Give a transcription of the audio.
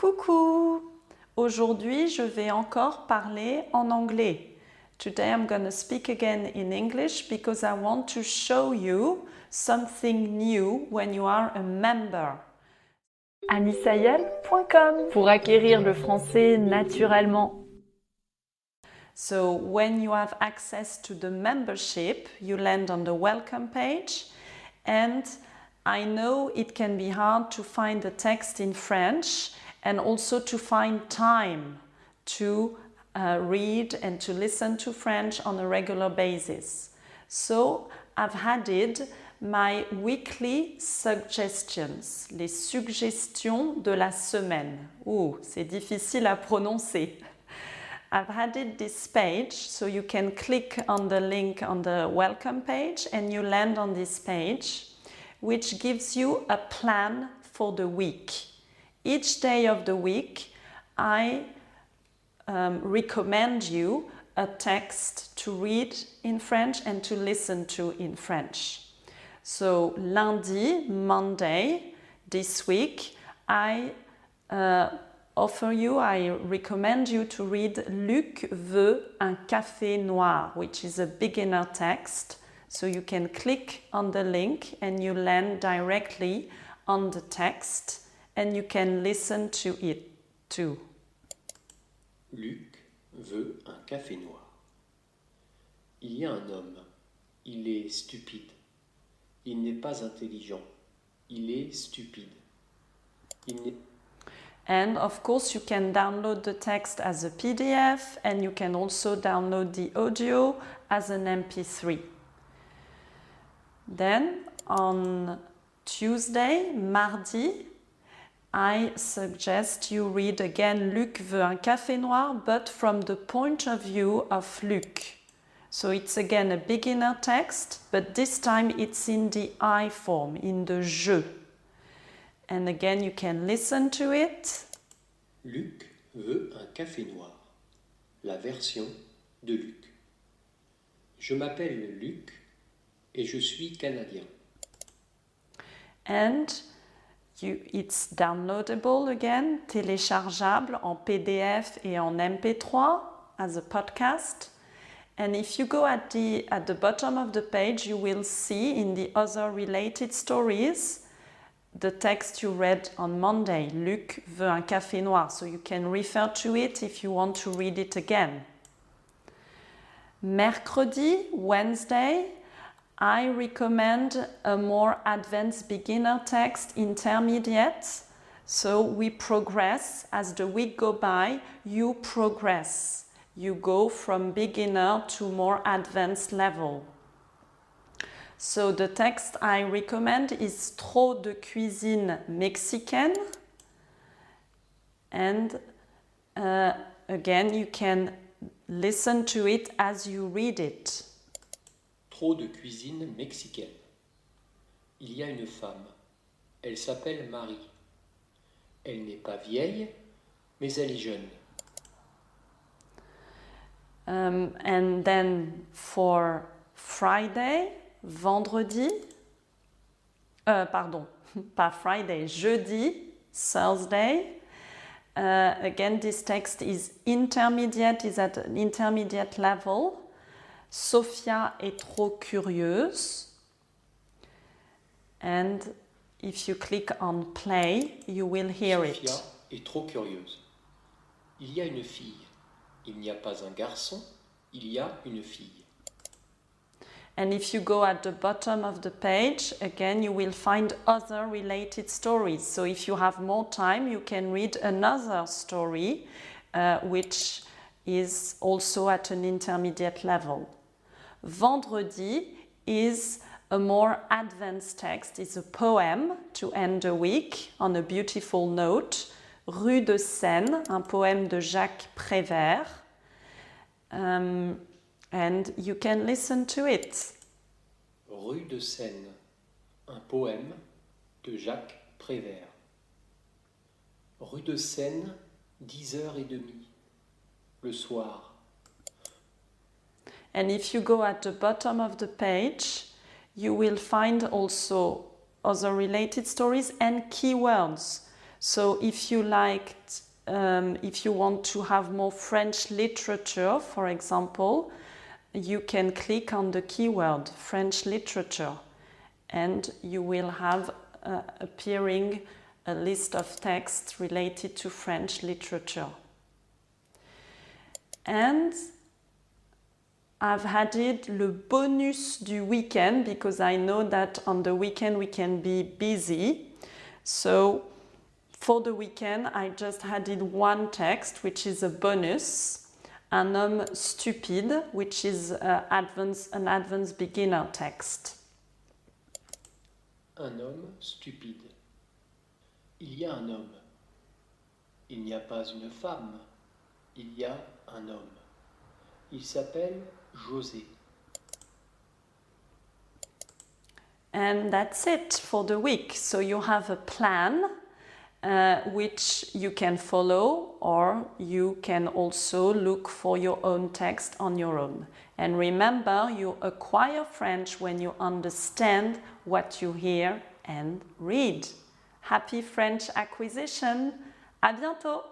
Coucou! Aujourd'hui, je vais encore parler en anglais. Today I'm going to speak again in English because I want to show you something new when you are a member. anisayel.com pour acquérir le français naturellement. So when you have access to the membership, you land on the welcome page, and I know it can be hard to find the text in French and also to find time to read and to listen to French on a regular basis. So I've added my weekly suggestions, les suggestions de la semaine. Ouh, c'est difficile à prononcer. I've added this page, so you can click on the link on the welcome page and you land on this page, which gives you a plan for the week. Each day of the week, I recommend you a text to read in French and to listen to in French. So lundi, Monday, this week, I recommend you to read Luc veut un café noir, which is a beginner text. So you can click on the link and you land directly on the text and you can listen to it too. Luc veut un café noir. Il y a un homme. Il est stupide. Il n'est pas intelligent. Il est stupide. And of course you can download the text as a PDF and you can also download the audio as an MP3. Then on Tuesday, mardi, I suggest you read again Luc veut un café noir, but from the point of view of Luc. So it's again a beginner text, but this time it's in the I form, in the je. And again you can listen to it. Luc veut un café noir. La version de Luc. Je m'appelle Luc et je suis canadien. And it's downloadable again, téléchargeable en PDF et en MP3 as a podcast. And if you go at the bottom of the page, you will see in the other related stories the text you read on Monday. Luc veut un café noir. So you can refer to it if you want to read it again. Mercredi, Wednesday, I recommend a more advanced beginner text, intermediate. So we progress. As the week go by, you progress. You go from beginner to more advanced level. So the text I recommend is Trop de cuisine mexicaine. And again, you can listen to it as you read it. Trop de cuisine mexicaine. Il y a une femme. Elle s'appelle Marie. Elle n'est pas vieille, mais elle est jeune. And then for Friday, vendredi, pardon, pas Friday, jeudi, Thursday. Again, this text is intermediate, is at an intermediate level. Sophia est trop curieuse. And if you click on play, you will hear it. Sophia est trop curieuse. Il y a une fille. Il n'y a pas un garçon, il y a une fille. And if you go at the bottom of the page, again, you will find other related stories. So if you have more time, you can read another story, which is also at an intermediate level. Vendredi is a more advanced text. It's a poem to end the week on a beautiful note. Rue de Seine, un poème de Jacques Prévert. And you can listen to it. Rue de Seine, un poème de Jacques Prévert. Rue de Seine, 10h30, le soir. And if you go at the bottom of the page, you will find also other related stories and keywords. So if you if you want to have more French literature, for example, you can click on the keyword French literature and you will have appearing a list of texts related to French literature. And I've added le bonus du weekend because I know that on the weekend we can be busy. So for the weekend, I just added one text, which is a bonus, un homme stupide, which is an advanced beginner text. Un homme stupide. Il y a un homme. Il n'y a pas une femme. Il y a un homme. Il s'appelle José. And that's it for the week. So you have a plan which you can follow, or you can also look for your own text on your own. And remember, you acquire French when you understand what you hear and read. Happy French acquisition! À bientôt!